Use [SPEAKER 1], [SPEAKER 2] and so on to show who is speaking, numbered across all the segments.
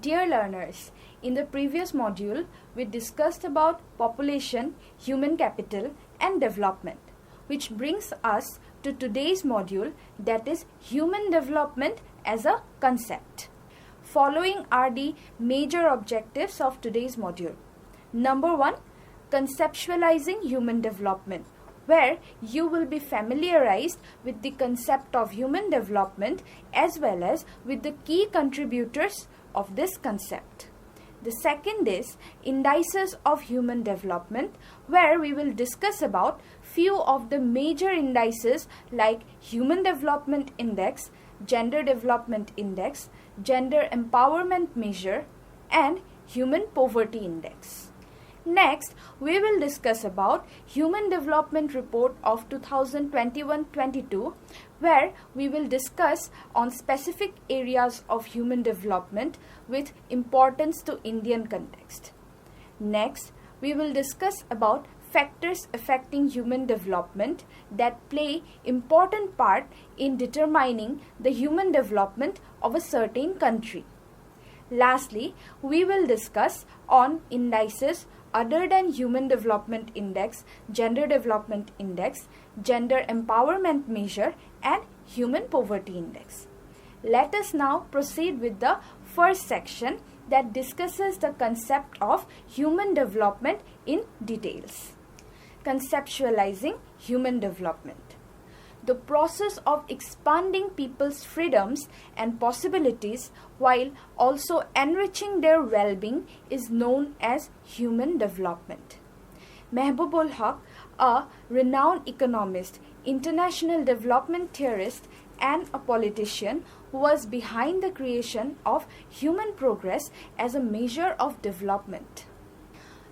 [SPEAKER 1] Dear learners, in the previous module, we discussed about population, human capital and development, which brings us to today's module, that is human development as a concept. Following are the major objectives of today's module. Number 1, conceptualizing human development, where you will be familiarized with the concept of human development as well as with the key contributors of this concept. The second is indices of human development, where we will discuss about few of the major indices like Human Development Index, Gender Development Index, Gender Empowerment Measure and Human Poverty Index. Next, we will discuss about Human Development Report of 2021-22, where we will discuss on specific areas of human development with importance to Indian context. Next, we will discuss about factors affecting human development that play important part in determining the human development of a certain country. Lastly, we will discuss on indices other than Human Development Index, Gender Development Index, Gender Empowerment Measure and Human Poverty Index. Let us now proceed with the first section that discusses the concept of human development in details. Conceptualizing human development. The process of expanding people's freedoms and possibilities while also enriching their well-being is known as human development. Mehboob Haq, a renowned economist, international development theorist, and a politician, was behind the creation of human progress as a measure of development.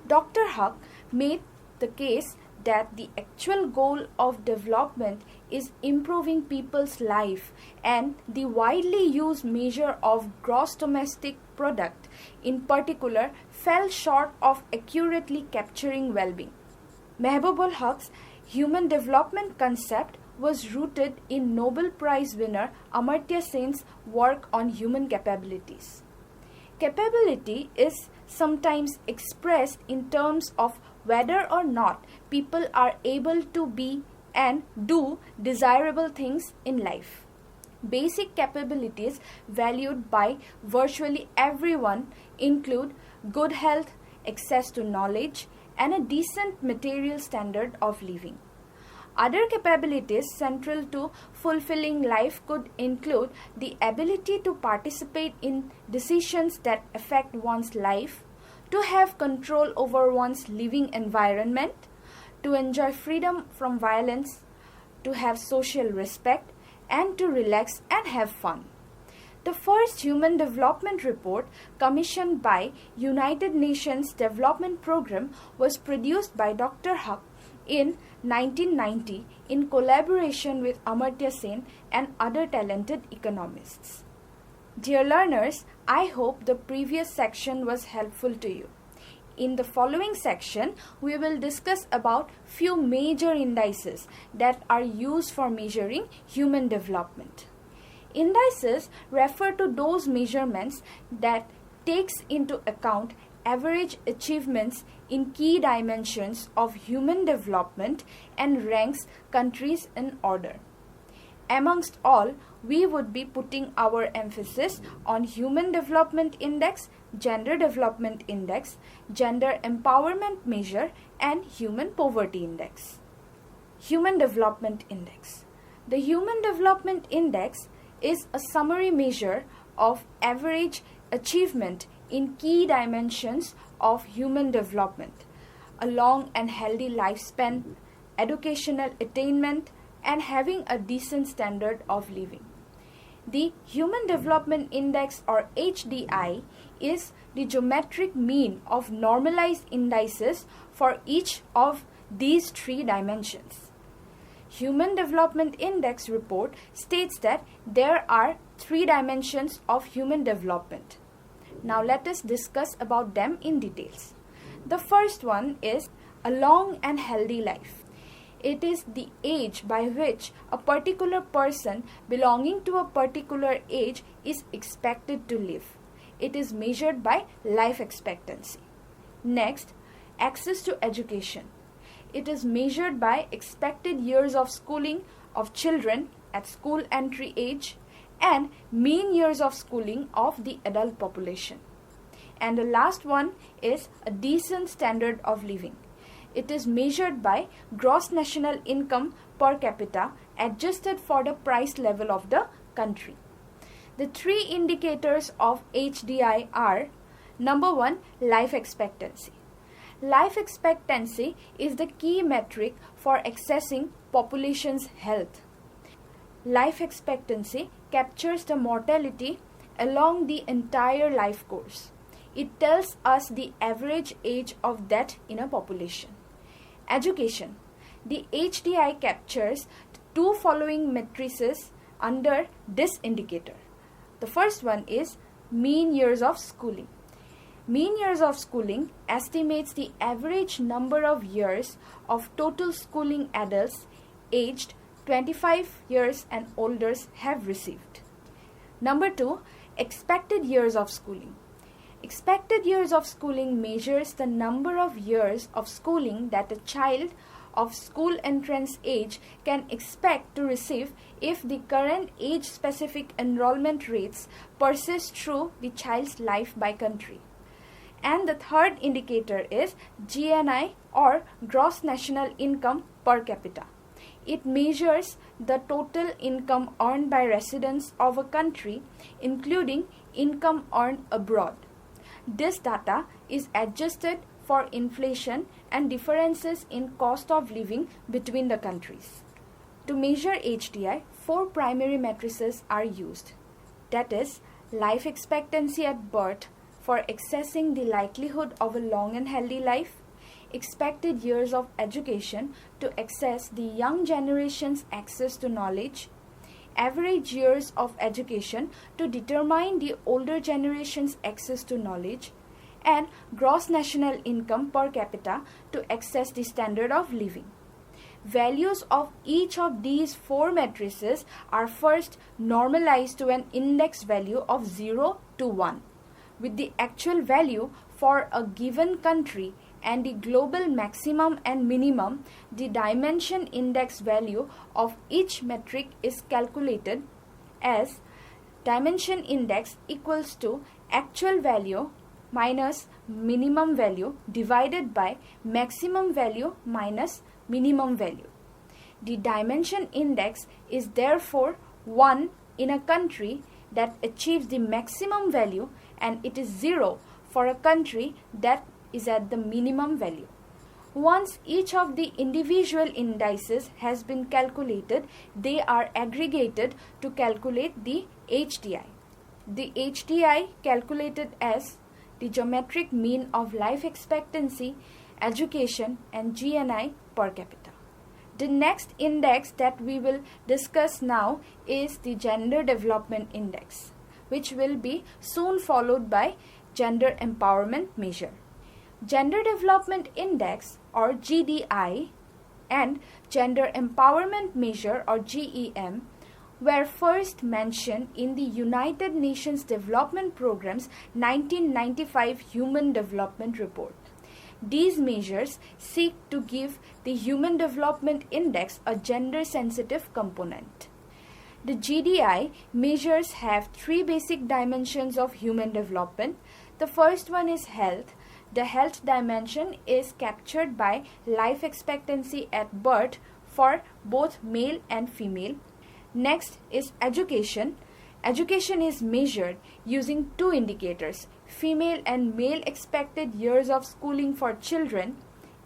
[SPEAKER 1] Dr. Haq made the case that the actual goal of development is improving people's life, and the widely used measure of gross domestic product in particular fell short of accurately capturing well-being. Mehboob Haq's human development concept was rooted in Nobel Prize winner Amartya Sen's work on human capabilities. Capability is sometimes expressed in terms of whether or not people are able to be and do desirable things in life. Basic capabilities valued by virtually everyone include good health, access to knowledge, and a decent material standard of living. Other capabilities central to fulfilling life could include the ability to participate in decisions that affect one's life, to have control over one's living environment, to enjoy freedom from violence, to have social respect, and to relax and have fun. The first Human Development Report commissioned by United Nations Development Programme was produced by Dr. Haq in 1990 in collaboration with Amartya Sen and other talented economists. Dear learners, I hope the previous section was helpful to you. In the following section, we will discuss about few major indices that are used for measuring human development. Indices refer to those measurements that takes into account average achievements in key dimensions of human development and ranks countries in order. Amongst all, we would be putting our emphasis on Human Development Index, Gender Development Index, Gender Empowerment Measure and Human Poverty Index. Human Development Index. The Human Development Index is a summary measure of average achievement in key dimensions of human development, a long and healthy lifespan, educational attainment, and having a decent standard of living. The Human Development Index, or HDI, is the geometric mean of normalized indices for each of these three dimensions. Human Development Index report states that there are three dimensions of human development. Now let us discuss about them in details. The first one is a long and healthy life. It is the age by which a particular person belonging to a particular age is expected to live. it is measured by life expectancy. Next, access to education. It is measured by expected years of schooling of children at school entry age and mean years of schooling of the adult population. And the last one is a decent standard of living. It is measured by gross national income per capita adjusted for the price level of the country. The three indicators of HDI are: number 1, life expectancy. Life expectancy is the key metric for assessing population's health. Life expectancy captures the mortality along the entire life course. It tells us the average age of death in a population. Education. The HDI captures two following matrices under this indicator. The first one is mean years of schooling. Mean years of schooling estimates the average number of years of total schooling adults aged 25 years and older have received. Number 2, expected years of schooling. Expected years of schooling measures the number of years of schooling that a child of school entrance age can expect to receive if the current age-specific enrollment rates persist through the child's life by country. And the third indicator is GNI, or gross national income per capita. It measures the total income earned by residents of a country, including income earned abroad. This data is adjusted for inflation and differences in cost of living between the countries. To measure HDI, 4 primary matrices are used. That is, life expectancy at birth for assessing the likelihood of a long and healthy life, expected years of education to assess the young generation's access to knowledge, average years of education to determine the older generation's access to knowledge, and gross national income per capita to assess the standard of living. Values of each of these 4 matrices are first normalized to an index value of 0 to 1, with the actual value for a given country and the global maximum and minimum. The dimension index value of each metric is calculated as dimension index equals to actual value minus minimum value divided by maximum value minus minimum value. The dimension index is therefore 1 in a country that achieves the maximum value, and it is 0 for a country that is at the minimum value. Once each of the individual indices has been calculated, they are aggregated to calculate the HDI. The HDI calculated as the geometric mean of life expectancy, education, and GNI per capita. The next index that we will discuss now is the Gender Development Index, which will be soon followed by Gender Empowerment Measure. Gender Development Index, or GDI, and Gender Empowerment Measure, or GEM, were first mentioned in the United Nations Development Programme's 1995 Human Development Report. These measures seek to give the Human Development Index a gender-sensitive component. The GDI measures have 3 basic dimensions of human development. The first one is health. The health dimension is captured by life expectancy at birth for both male and female. Next is education. Education is measured using 2 indicators: female and male expected years of schooling for children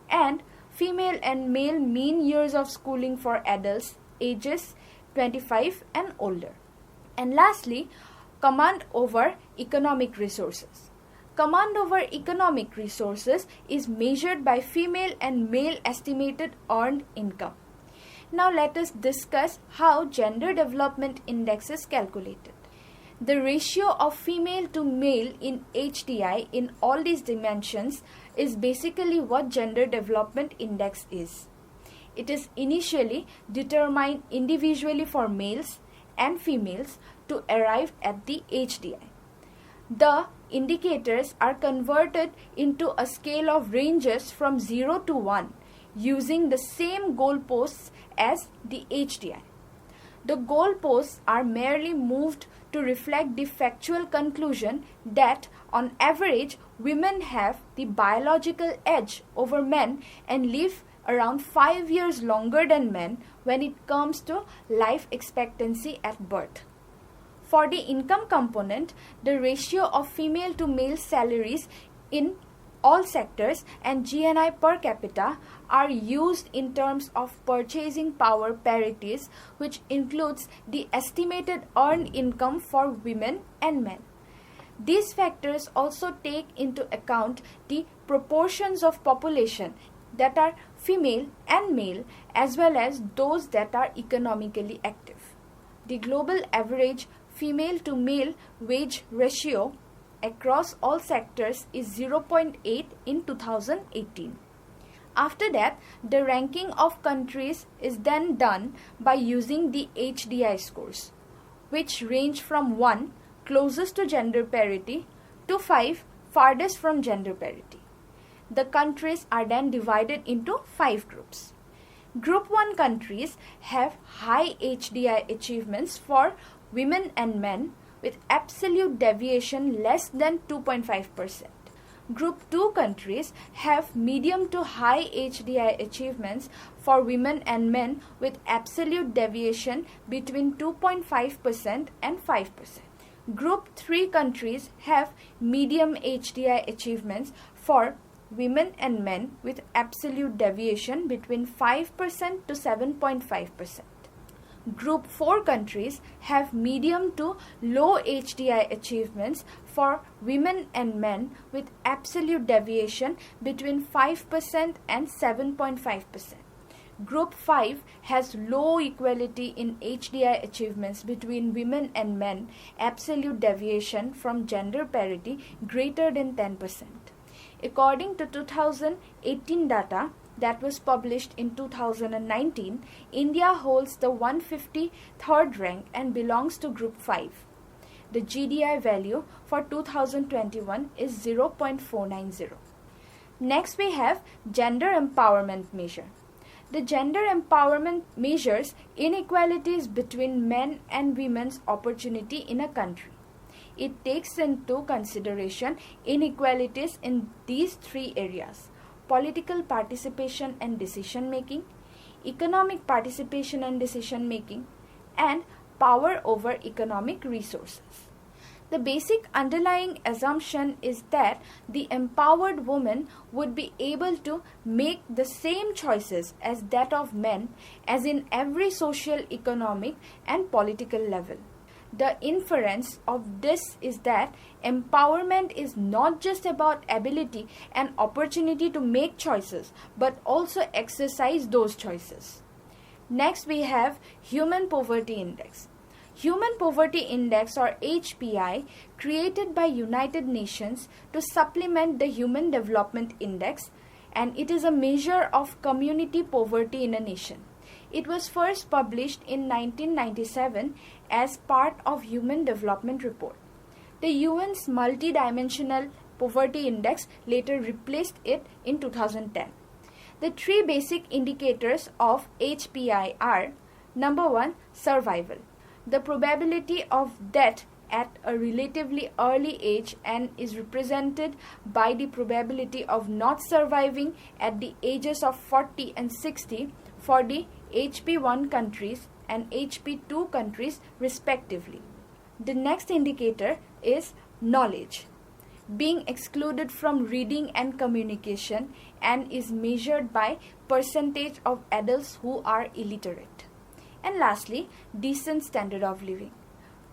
[SPEAKER 1] and female and male mean years of schooling for adults ages 25 and older. And lastly, command over economic resources. Command over economic resources is measured by female and male estimated earned income. Now let us discuss how Gender Development Index is calculated. The ratio of female to male in HDI in all these dimensions is basically what Gender Development Index is. It is initially determined individually for males and females to arrive at the HDI. The indicators are converted into a scale of ranges from 0 to 1 using the same goalposts as the HDI. The goalposts are merely moved to reflect the factual conclusion that on average women have the biological edge over men and live around 5 years longer than men when it comes to life expectancy at birth. For the income component, the ratio of female to male salaries in all sectors and GNI per capita are used in terms of purchasing power parities, which includes the estimated earned income for women and men. These factors also take into account the proportions of population that are female and male as well as those that are economically active. The global average female to male wage ratio across all sectors is 0.8 in 2018. After that, the ranking of countries is then done by using the HDI scores, which range from 1, closest to gender parity, to 5, farthest from gender parity. The countries are then divided into 5 groups. Group 1 countries have high HDI achievements for women and men with absolute deviation less than 2.5%. Group 2 countries have medium to high HDI achievements for women and men with absolute deviation between 2.5% and 5%. Group 3 countries have medium HDI achievements for women and men with absolute deviation between 5% to 7.5%. Group 4 countries have medium to low HDI achievements for women and men with absolute deviation between 5% and 7.5%. Group 5 has low equality in HDI achievements between women and men, absolute deviation from gender parity greater than 10%. According to 2018 data, that was published in 2019, India holds the 153rd rank and belongs to Group 5. The GDI value for 2021 is 0.490. Next we have gender empowerment measure. The gender empowerment measures inequalities between men and women's opportunity in a country. It takes into consideration inequalities in these 3 areas: political participation and decision making, economic participation and decision making, and power over economic resources. The basic underlying assumption is that the empowered woman would be able to make the same choices as that of men as in every social, economic, and political level. The inference of this is that empowerment is not just about ability and opportunity to make choices, but also exercise those choices. Next we have Human Poverty Index. Human Poverty Index, or HPI, created by United Nations to supplement the Human Development Index, and it is a measure of community poverty in a nation. It was first published in 1997 as part of Human Development Report. The UN's multidimensional poverty index later replaced it in 2010. The 3 basic indicators of HPI are: number 1, survival. The probability of death at a relatively early age and is represented by the probability of not surviving at the ages of 40 and 60 for the HP1 countries and HP2 countries respectively. The next indicator is knowledge, being excluded from reading and communication, and is measured by percentage of adults who are illiterate. And lastly, decent standard of living,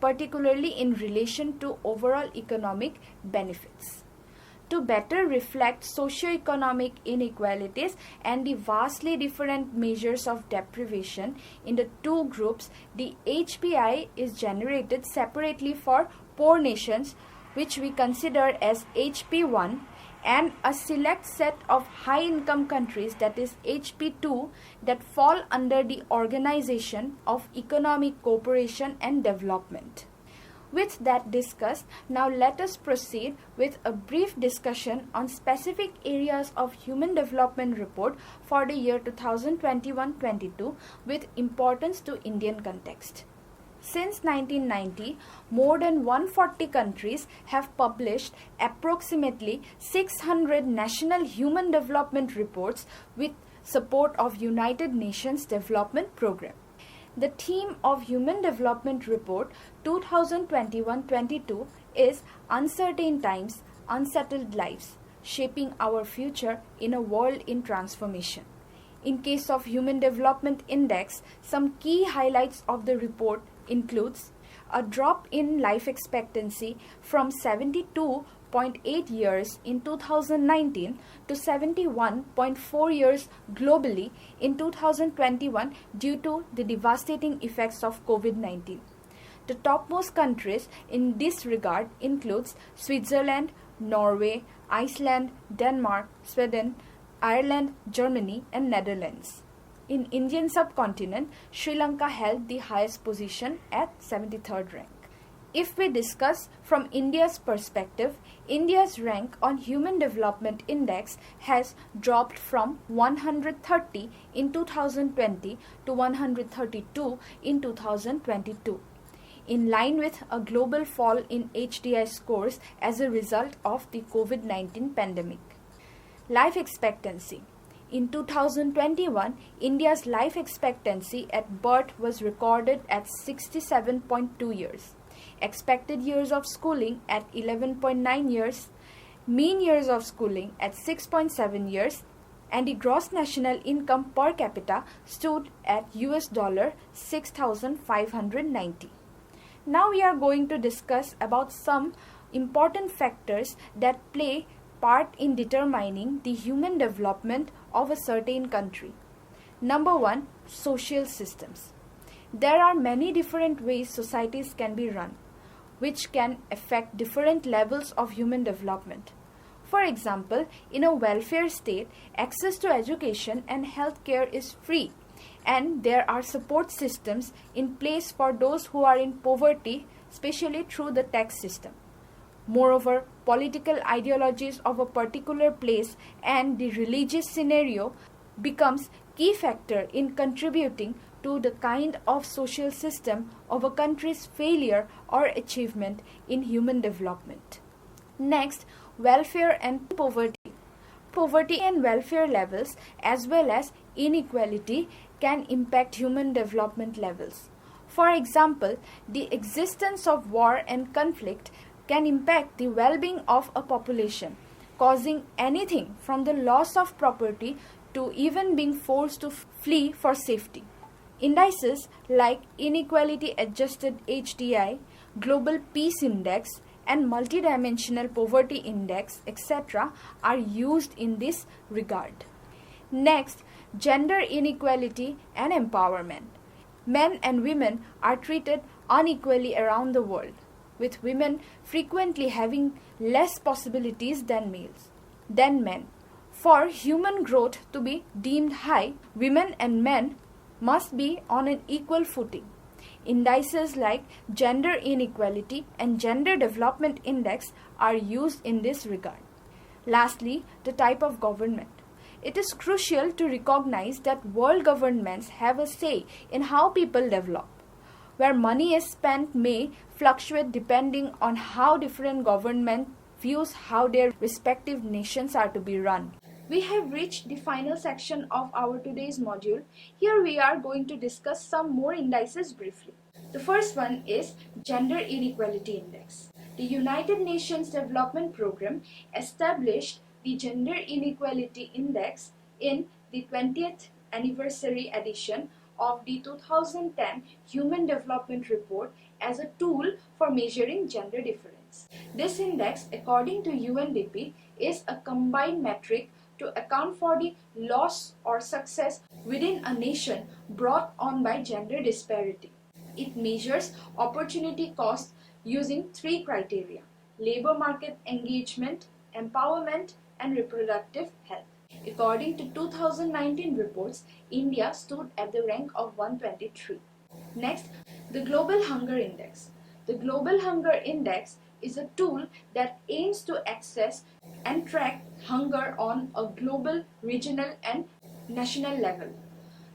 [SPEAKER 1] particularly in relation to overall economic benefits. To better reflect socio-economic inequalities and the vastly different measures of deprivation in the 2 groups, the HPI is generated separately for poor nations, which we consider as HP1, and a select set of high-income countries, that is HP2, that fall under the Organization of Economic Cooperation and Development. With that discussed, now let us proceed with a brief discussion on specific areas of Human Development Report for the year 2021-22 with importance to Indian context. Since 1990, more than 140 countries have published approximately 600 national human development reports with support of United Nations Development Programme. The theme of Human Development Report 2021-22 is Uncertain Times, Unsettled Lives, Shaping Our Future in a World in Transformation. In case of Human Development Index, some key highlights of the report includes a drop in life expectancy from 72.8 years in 2019 to 71.4 years globally in 2021 due to the devastating effects of COVID-19. The topmost countries in this regard includes Switzerland, Norway, Iceland, Denmark, Sweden, Ireland, Germany, and Netherlands. In Indian subcontinent, Sri Lanka held the highest position at 73rd rank. If we discuss from India's perspective, India's rank on Human Development Index has dropped from 130 in 2020 to 132 in 2022, in line with a global fall in HDI scores as a result of the COVID-19 pandemic. Life expectancy. In 2021, India's life expectancy at birth was recorded at 67.2 years, expected years of schooling at 11.9 years, mean years of schooling at 6.7 years, and the gross national income per capita stood at $6,590. Now we are going to discuss about some important factors that play part in determining the human development of a certain country. Number one, social systems. There are many different ways societies can be run, which can affect different levels of human development. For example, in a welfare state, access to education and healthcare is free, and there are support systems in place for those who are in poverty, especially through the tax system. Moreover, political ideologies of a particular place and the religious scenario becomes key factor in contributing to the kind of social system of a country's failure or achievement in human development. Next, welfare and poverty. Poverty and welfare levels as well as inequality can impact human development levels. For example, the existence of war and conflict can impact the well-being of a population, causing anything from the loss of property to even being forced to flee for safety. Indices like Inequality Adjusted HDI, Global Peace Index, and Multidimensional Poverty Index, etc. are used in this regard. Next, gender inequality and empowerment. Men and women are treated unequally around the world, with women frequently having less possibilities than men. For human growth to be deemed high, women and men must be on an equal footing. Indices like Gender Inequality and Gender Development Index are used in this regard. Lastly, the type of government. It is crucial to recognize that world governments have a say in how people develop. Where money is spent may fluctuate depending on how different governments views how their respective nations are to be run. We have reached the final section of our today's module. Here we are going to discuss some more indices briefly. The first one is Gender Inequality Index. The United Nations Development Programme established the Gender Inequality Index in the 20th anniversary edition of the 2010 Human Development Report as a tool for measuring gender difference. This index, according to UNDP, is a combined metric to account for the loss or success within a nation brought on by gender disparity. It measures opportunity cost using three criteria: labor market engagement, empowerment, and reproductive health. According to 2019 reports, India stood at the rank of 123. Next, the Global Hunger Index. The Global Hunger Index is a tool that aims to assess and track hunger on a global, regional, and national level.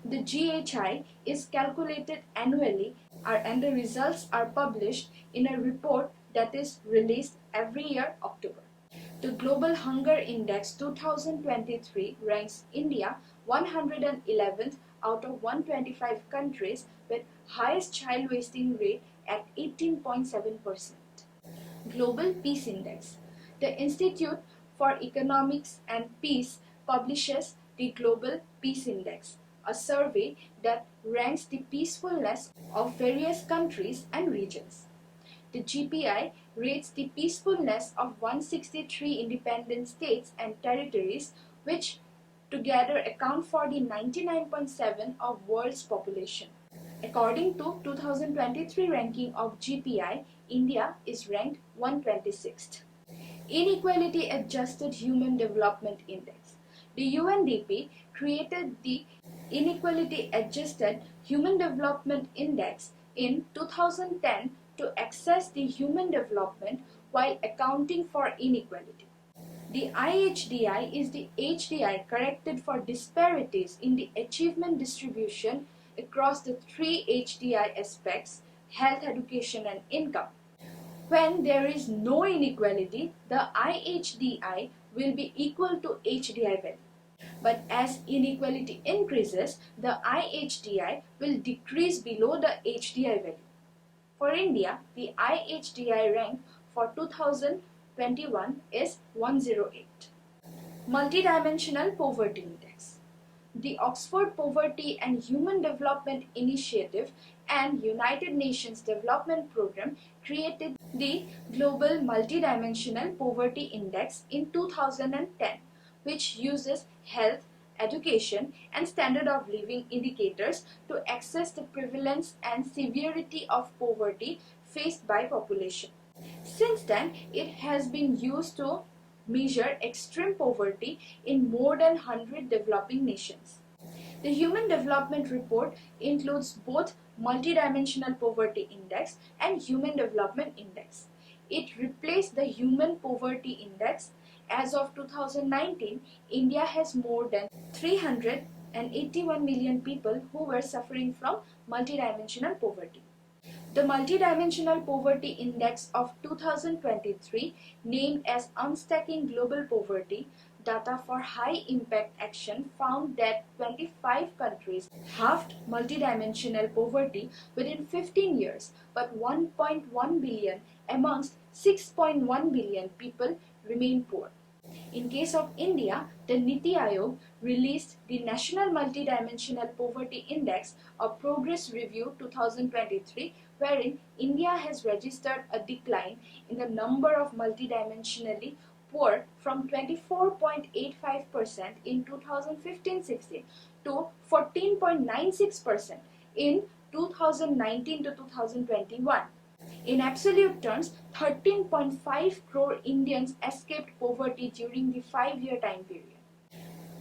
[SPEAKER 1] The GHI is calculated annually and the results are published in a report that is released every year October. The Global Hunger Index 2023 ranks India 111th out of 125 countries with highest child wasting rate at 18.7%. Global Peace Index. The Institute for Economics and Peace publishes the Global Peace Index, a survey that ranks the peacefulness of various countries and regions. The GPI rates the peacefulness of 163 independent states and territories, which together account for the 99.7% of world's population. According to 2023 ranking of GPI, India is ranked 126th. Inequality Adjusted Human Development Index. The UNDP created the Inequality Adjusted Human Development Index in 2010 to assess the human development while accounting for inequality. The IHDI is the HDI corrected for disparities in the achievement distribution across the three HDI aspects: health, education, and income. When there is no inequality, the IHDI will be equal to HDI value. But as inequality increases, the IHDI will decrease below the HDI value. For India, the IHDI rank for 2021 is 108. Multidimensional Poverty Index. The Oxford Poverty and Human Development Initiative and United Nations Development Programme created the Global Multidimensional Poverty Index in 2010, which uses health, education, and standard of living indicators to assess the prevalence and severity of poverty faced by population. Since then, it has been used to measure extreme poverty in more than 100 developing nations. The Human Development Report includes both Multidimensional Poverty Index and Human Development Index. It replaced the Human Poverty Index. As of 2019, India has more than 381 million people who were suffering from multidimensional poverty. The Multidimensional Poverty Index of 2023, named as Unstacking Global Poverty, data for high impact action found that 25 countries halved multidimensional poverty within 15 years, but 1.1 billion amongst 6.1 billion people remain poor. In case of India, the Niti Aayog released the National Multidimensional Poverty Index, a progress review 2023, wherein India has registered a decline in the number of multidimensionally poor from 24.85% in 2015-16 to 14.96% in 2019 to 2021. In absolute terms, 13.5 crore Indians escaped poverty during the 5-year time period.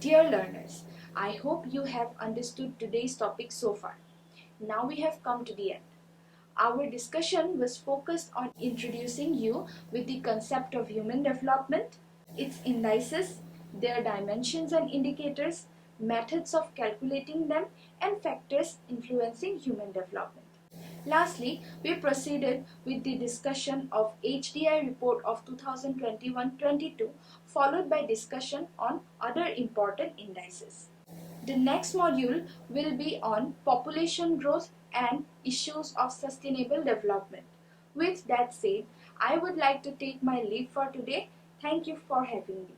[SPEAKER 1] Dear learners, I hope you have understood today's topic so far. Now we have come to the end. Our discussion was focused on introducing you with the concept of human development, its indices, their dimensions and indicators, methods of calculating them, and factors influencing human development. Lastly, we proceeded with the discussion of HDI report of 2021-22, followed by discussion on other important indices. The next module will be on population growth and issues of sustainable development. With that said, I would like to take my leave for today. Thank you for having me.